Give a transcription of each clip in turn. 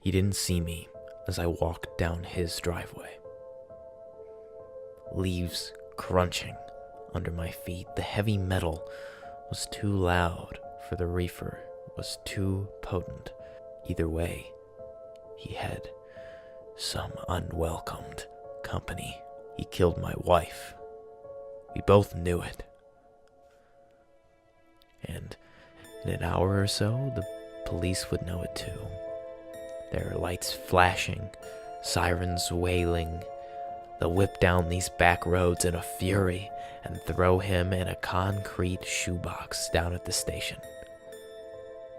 He didn't see me as I walked down his driveway. Leaves crunching under my feet. The heavy metal was too loud for the reefer, was too potent. Either way, he had some unwelcomed company. He killed my wife. We both knew it. And in an hour or so, the police would know it too. Their lights flashing, sirens wailing. They'll whip down these back roads in a fury and throw him in a concrete shoebox down at the station.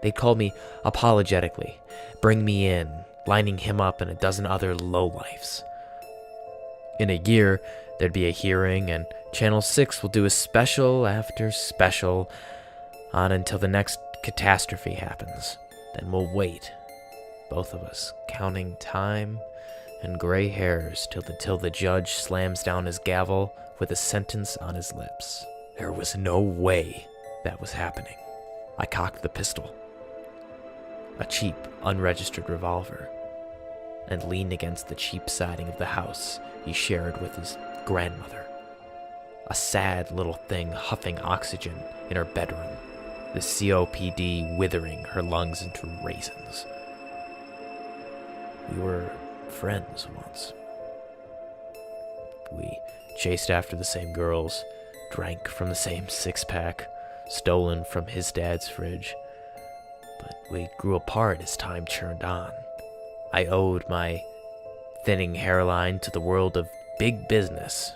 They'd call me apologetically, bring me in, lining him up and a dozen other lowlifes. In a year, there'd be a hearing, and Channel 6 will do a special after special on until the next catastrophe happens. Then we'll wait, both of us counting time and gray hairs till the judge slams down his gavel with a sentence on his lips. There was no way that was happening. I cocked the pistol, a cheap, unregistered revolver, and leaned against the cheap siding of the house he shared with his grandmother. A sad little thing huffing oxygen in her bedroom, the COPD withering her lungs into raisins. We were friends once. We chased after the same girls, drank from the same six-pack, stolen from his dad's fridge. But we grew apart as time churned on. I owed my thinning hairline to the world of big business.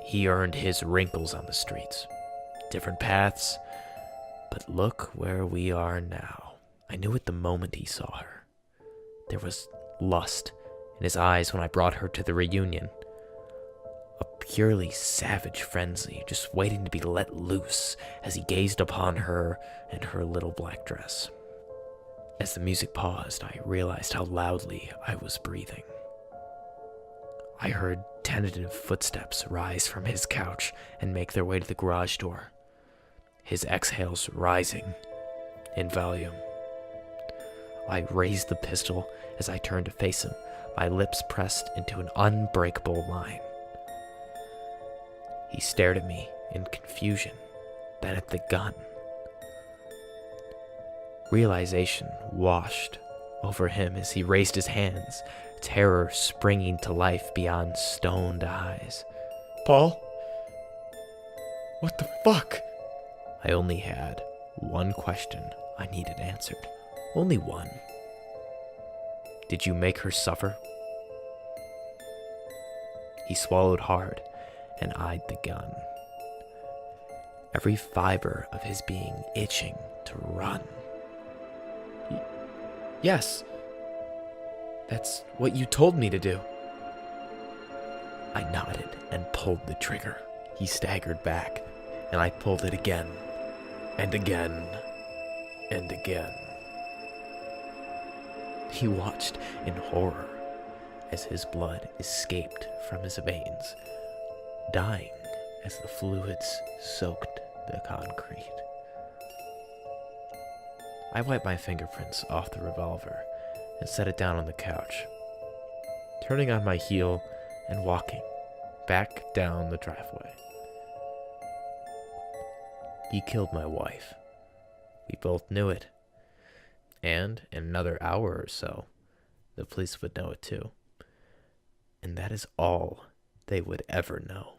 He earned his wrinkles on the streets. Different paths, but look where we are now. I knew it the moment he saw her. There was lust in his eyes when I brought her to the reunion. A purely savage frenzy, just waiting to be let loose as he gazed upon her and her little black dress. As the music paused, I realized how loudly I was breathing. I heard tentative footsteps rise from his couch and make their way to the garage door, his exhales rising in volume. I raised the pistol as I turned to face him, my lips pressed into an unbreakable line. He stared at me in confusion, then at the gun. Realization washed over him as he raised his hands, terror springing to life beyond stoned eyes. Paul? What the fuck? I only had one question I needed answered. Only one. Did you make her suffer? He swallowed hard and eyed the gun, every fiber of his being itching to run. Yes. That's what you told me to do. I nodded and pulled the trigger. He staggered back, and I pulled it again, and again, and again. He watched in horror as his blood escaped from his veins, dying as the fluids soaked the concrete. I wiped my fingerprints off the revolver and set it down on the couch, turning on my heel and walking back down the driveway. He killed my wife. We both knew it. And in another hour or so, the police would know it too. And that is all they would ever know.